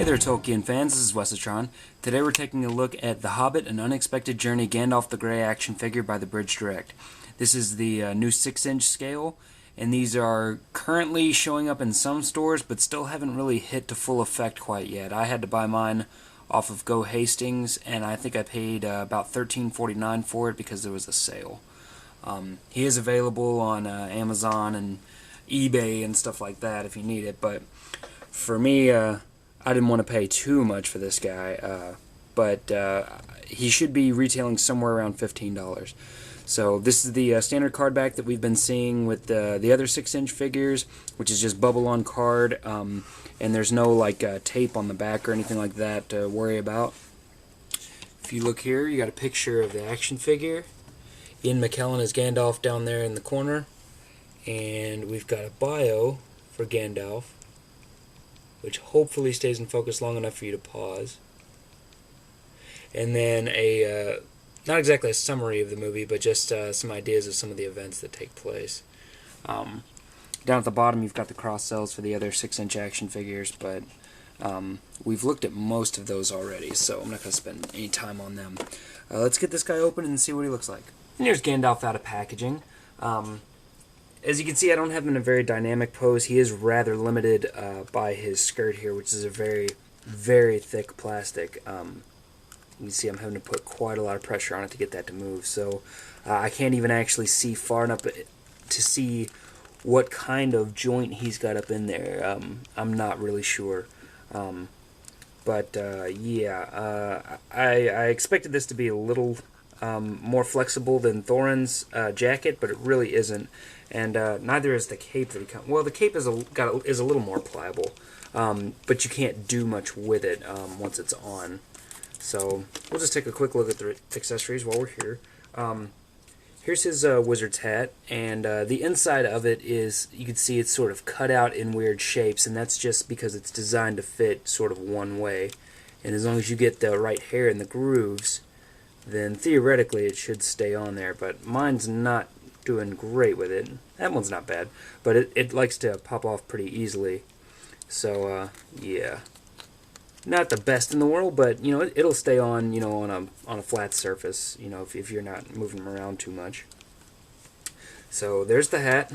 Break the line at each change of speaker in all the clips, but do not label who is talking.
there, Tolkien fans, this is Wesatron. Today we're taking a look at The Hobbit, An Unexpected Journey Gandalf the Grey action figure by the Bridge Direct. This is the new 6-inch scale, and these are currently showing up in some stores, but still haven't really hit to full effect quite yet. I had to buy mine off of Go Hastings, and I think I paid about $13.49 for it because there was a sale. He is available on Amazon and eBay and stuff like that if you need it, but for me, I didn't want to pay too much for this guy, but he should be retailing somewhere around $15. So this is the standard card back that we've been seeing with the other 6-inch figures, which is just bubble on card, and there's no like tape on the back or anything like that to worry about. If you look here, you got a picture of the action figure. Ian McKellen is Gandalf down there in the corner, and we've got a bio for Gandalf, which hopefully stays in focus long enough for you to pause. And then a, not exactly a summary of the movie, but just some ideas of some of the events that take place. Down at the bottom you've got the cross-sells for the other 6-inch action figures, but we've looked at most of those already, so I'm not going to spend any time on them. Let's get this guy open and see what he looks like. And here's Gandalf out of packaging. As you can see, I don't have him in a very dynamic pose. He is rather limited by his skirt here, which is a very, very thick plastic. You can see I'm having to put quite a lot of pressure on it to get that to move. So I can't even actually see far enough to see what kind of joint he's got up in there. I'm not really sure. Yeah, I expected this to be a little more flexible than Thorin's jacket, but it really isn't. And neither is the cape that he comes. Well, the cape is a little more pliable, but you can't do much with it once it's on. So we'll just take a quick look at the accessories while we're here. Here's his wizard's hat, and the inside of it is, you can see it's sort of cut out in weird shapes, and that's just because it's designed to fit sort of one way. And as long as you get the right hair in the grooves, then theoretically it should stay on there. But mine's not doing great with it. That one's not bad, but it likes to pop off pretty easily. So yeah, not the best in the world, but you know it'll stay on, you know, on a flat surface, you know, if you're not moving them around too much. So there's the hat.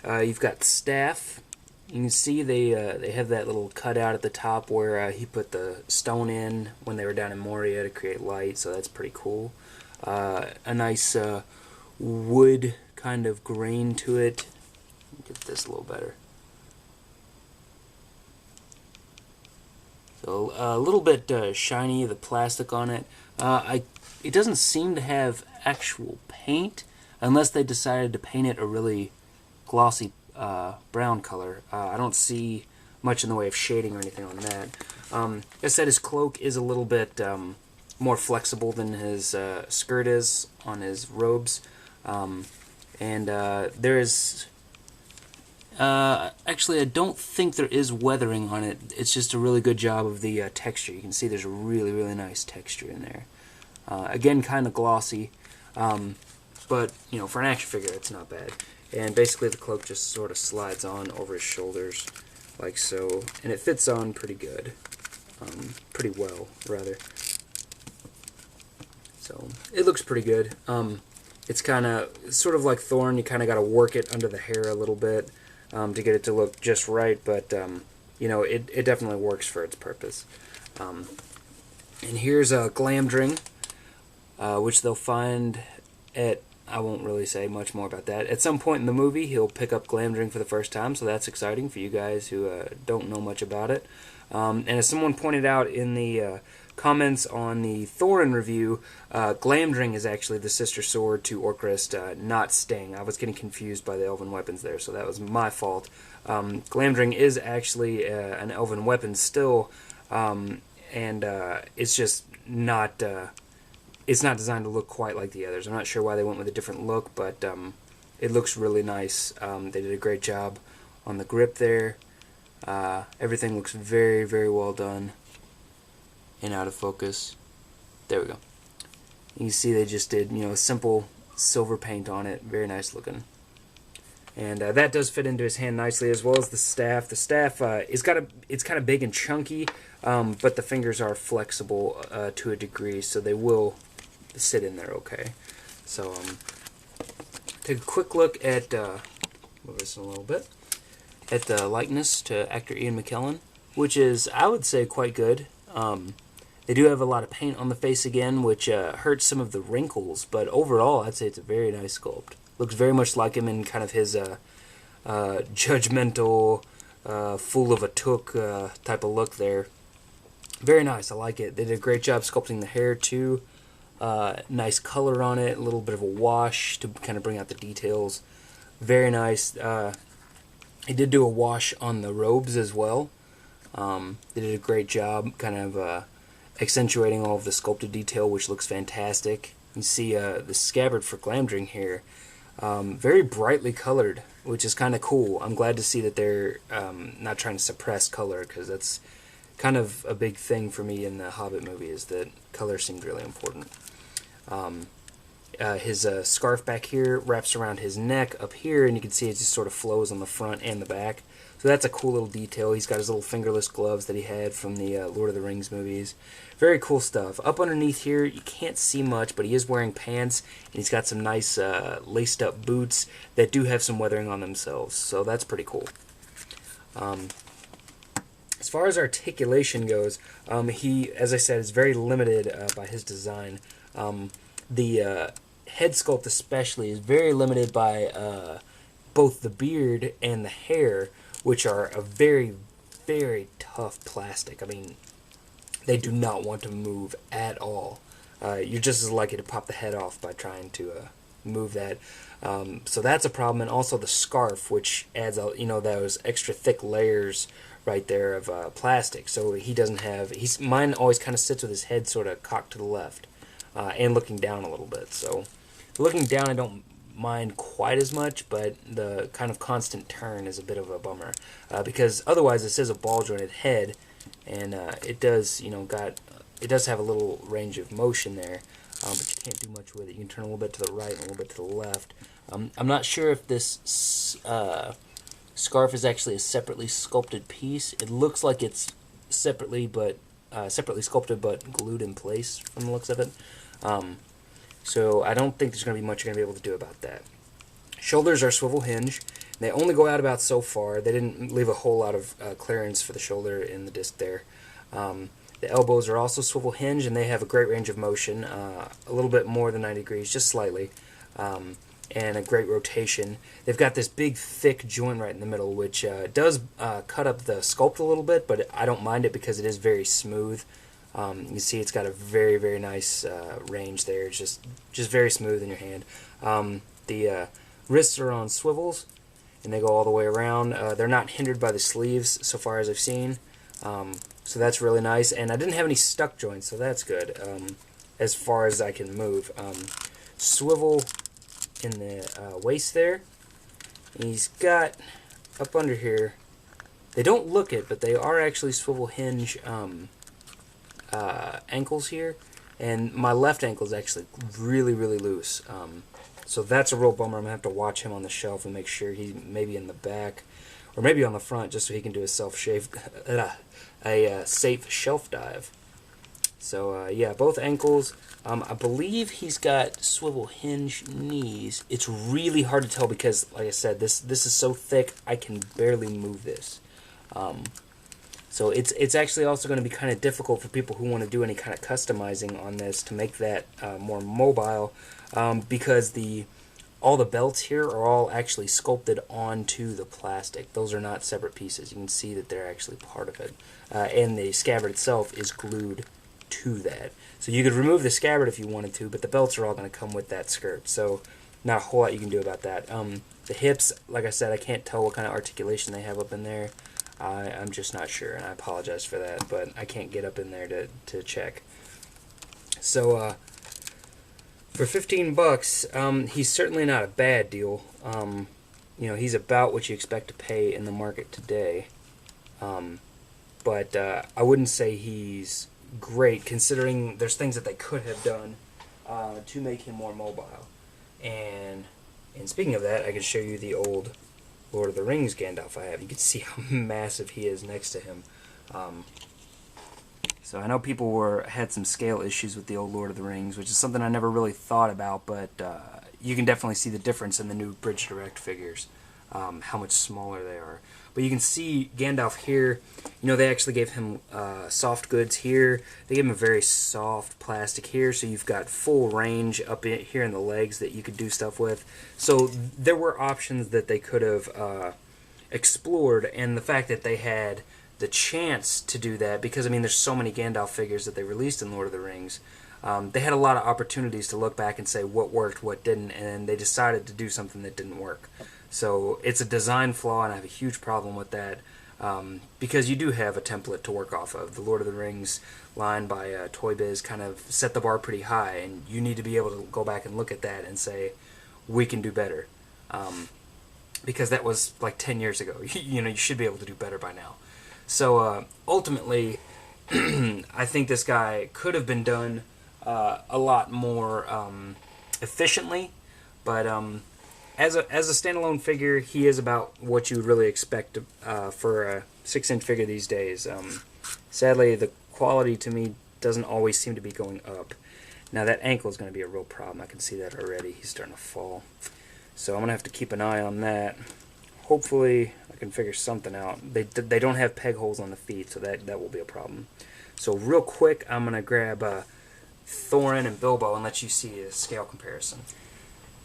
You've got staff. You can see they have that little cutout at the top where he put the stone in when they were down in Moria to create light, so that's pretty cool. A nice wood kind of grain to it. Get this a little better. So a little bit shiny, the plastic on it. It doesn't seem to have actual paint, unless they decided to paint it a really glossy brown color. I don't see much in the way of shading or anything on that. As I said, his cloak is a little bit more flexible than his skirt is on his robes. And there is... actually, I don't think there is weathering on it. It's just a really good job of the texture. You can see there's a really, really nice texture in there. Again, kind of glossy, but you know, for an action figure, it's not bad. And basically, the cloak just sort of slides on over his shoulders, like so, and it fits on pretty good, pretty well, rather. So it looks pretty good. It's kind of sort of like Thorin. You kind of got to work it under the hair a little bit to get it to look just right, but you know, it definitely works for its purpose. And here's a Glamdring, which they'll find at, I won't really say much more about that. At some point in the movie, he'll pick up Glamdring for the first time, so that's exciting for you guys who don't know much about it. And as someone pointed out in the comments on the Thorin review, Glamdring is actually the sister sword to Orcrist, not Sting. I was getting confused by the elven weapons there, so that was my fault. Glamdring is actually an elven weapon still, and it's just not... it's not designed to look quite like the others. I'm not sure why they went with a different look, but it looks really nice. They did a great job on the grip there. Everything looks very, very well done and out of focus. There we go. You can see they just did, you know, simple silver paint on it. Very nice looking. And that does fit into his hand nicely, as well as the staff. The staff it's kind of big and chunky, but the fingers are flexible to a degree, so they will sit in there okay. So take a quick look at move this in a little bit at the likeness to actor Ian McKellen, which is, I would say, quite good. They do have a lot of paint on the face again, which hurts some of the wrinkles, but overall, I'd say it's a very nice sculpt. Looks very much like him in kind of his judgmental, fool of a took type of look there. Very nice, I like it. They did a great job sculpting the hair too. Nice color on it, a little bit of a wash to kind of bring out the details. Very nice. They did do a wash on the robes as well. They did a great job kind of accentuating all of the sculpted detail, which looks fantastic. You see the scabbard for Glamdring here. Very brightly colored, which is kind of cool. I'm glad to see that they're not trying to suppress color, because that's kind of a big thing for me in the Hobbit movie, is that color seemed really important. His scarf back here wraps around his neck up here, and you can see it just sort of flows on the front and the back. So that's a cool little detail. He's got his little fingerless gloves that he had from the Lord of the Rings movies. Very cool stuff. Up underneath here, you can't see much, but he is wearing pants, and he's got some nice laced-up boots that do have some weathering on themselves. So that's pretty cool. As far as articulation goes, he, as I said, is very limited by his design. The head sculpt especially is very limited by both the beard and the hair, which are a very, very tough plastic. I mean, they do not want to move at all. You're just as likely to pop the head off by trying to move that. So that's a problem, and also the scarf, which adds, those extra thick layers right there of plastic. So he doesn't have. Mine always kind of sits with his head sort of cocked to the left, and looking down a little bit. So looking down, I don't mind quite as much, but the kind of constant turn is a bit of a bummer, because otherwise this is a ball jointed head, and it does have a little range of motion there, but you can't do much with it. You can turn a little bit to the right and a little bit to the left. I'm not sure if this scarf is actually a separately sculpted piece. It looks like it's separately sculpted but glued in place from the looks of it. So I don't think there's going to be much you're going to be able to do about that. Shoulders are swivel hinge. They only go out about so far. They didn't leave a whole lot of clearance for the shoulder in the disc there. The elbows are also swivel hinge, and they have a great range of motion, a little bit more than 90 degrees, just slightly, and a great rotation. They've got this big, thick joint right in the middle, which does cut up the sculpt a little bit, but I don't mind it because it is very smooth. You can see it's got a very, very nice range there. It's just very smooth in your hand. The wrists are on swivels, and they go all the way around. They're not hindered by the sleeves so far as I've seen. So that's really nice. And I didn't have any stuck joints, so that's good as far as I can move. Swivel in the waist there. And he's got up under here, they don't look it, but they are actually swivel hinge ankles here, and my left ankle is actually really, really loose. So that's a real bummer. I'm going to have to watch him on the shelf and make sure he's maybe in the back or maybe on the front, just so he can do a safe shelf dive. So yeah, both ankles. I believe he's got swivel hinge knees. It's really hard to tell because, like I said, this is so thick I can barely move this. So it's actually also going to be kind of difficult for people who want to do any kind of customizing on this to make that more mobile, because all the belts here are all actually sculpted onto the plastic. Those are not separate pieces. You can see that they're actually part of it. And the scabbard itself is glued to that. So you could remove the scabbard if you wanted to, but the belts are all going to come with that skirt. So not a whole lot you can do about that. The hips, like I said, I can't tell what kind of articulation they have up in there. I'm just not sure, and I apologize for that, but I can't get up in there to check. So for $15, he's certainly not a bad deal. He's about what you expect to pay in the market today. But I wouldn't say he's great, considering there's things that they could have done to make him more mobile. And speaking of that, I can show you the old Lord of the Rings Gandalf I have. You can see how massive he is next to him. So I know people had some scale issues with the old Lord of the Rings, which is something I never really thought about, but you can definitely see the difference in the new Bridge Direct figures, how much smaller they are. But you can see Gandalf here, you know, they actually gave him soft goods here. They gave him a very soft plastic here, so you've got full range up here in the legs that you could do stuff with. So there were options that they could have explored, and the fact that they had the chance to do that, because I mean there's so many Gandalf figures that they released in Lord of the Rings, they had a lot of opportunities to look back and say what worked, what didn't, and they decided to do something that didn't work. So it's a design flaw, and I have a huge problem with that, because you do have a template to work off of. The Lord of the Rings line by Toy Biz kind of set the bar pretty high, and you need to be able to go back and look at that and say, we can do better. Because that was like 10 years ago. You know, you should be able to do better by now. So ultimately, I think this guy could have been done a lot more efficiently, but as a standalone figure, he is about what you would really expect for a 6-inch figure these days. Sadly, the quality to me doesn't always seem to be going up. Now that ankle is going to be a real problem. I can see that already. He's starting to fall. So I'm going to have to keep an eye on that. Hopefully I can figure something out. They don't have peg holes on the feet, so that will be a problem. So real quick, I'm going to grab Thorin and Bilbo and let you see a scale comparison.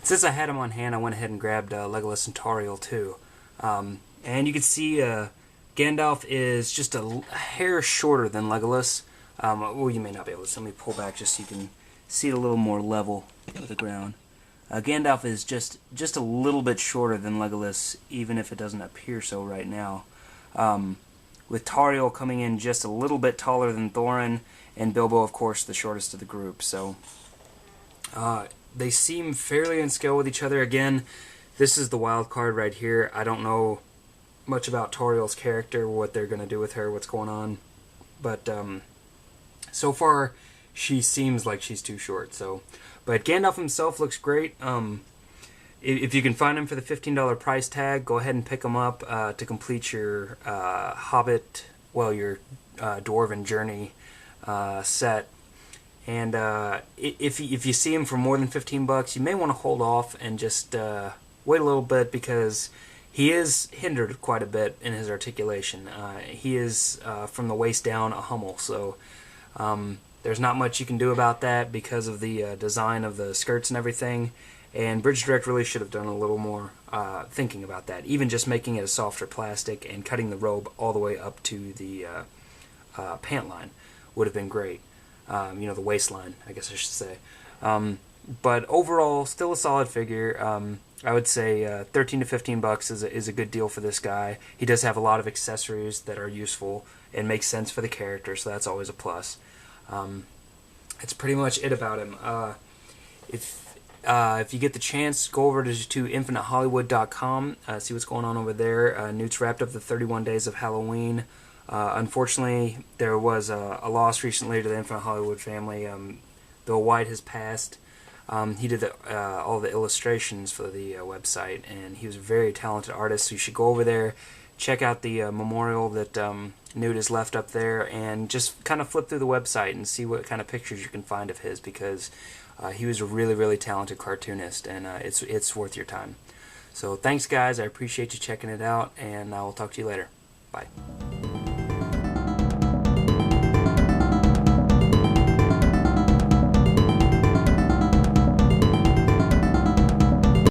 Since I had them on hand, I went ahead and grabbed Legolas and Tauriel too. And you can see Gandalf is just a hair shorter than Legolas. Well, you may not be able to. So let me pull back just so you can see it a little more level with the ground. Gandalf is just a little bit shorter than Legolas, even if it doesn't appear so right now. With Tauriel coming in just a little bit taller than Thorin, and Bilbo, of course, the shortest of the group. So they seem fairly in scale with each other. Again, this is the wild card right here. I don't know much about Tauriel's character, what they're going to do with her, what's going on. But so far, she seems like she's too short. But Gandalf himself looks great. If you can find him for the $15 price tag, go ahead and pick him up to complete your Hobbit, well, your Dwarven Journey set. And if you see him for more than $15, you may want to hold off and just wait a little bit, because he is hindered quite a bit in his articulation. He is, from the waist down, a Hummel, so there's not much you can do about that because of the design of the skirts and everything. And Bridge Direct really should have done a little more thinking about that. Even just making it a softer plastic and cutting the robe all the way up to the pant line would have been great. You know, the waistline, I guess I should say. But overall, still a solid figure. I would say $13 to $15 is a good deal for this guy. He does have a lot of accessories that are useful and make sense for the character, so that's always a plus. That's pretty much it about him. If you get the chance, go over to InfiniteHollywood.com, see what's going on over there. Newt's wrapped up the 31 days of Halloween. Unfortunately, there was a loss recently to the Infinite Hollywood family. Bill White has passed. He did all the illustrations for the website, and he was a very talented artist, so you should go over there, check out the memorial that Newt has left up there, and just kind of flip through the website and see what kind of pictures you can find of his, because he was a really, really talented cartoonist, and it's worth your time. So thanks, guys. I appreciate you checking it out, and I will talk to you later. Bye.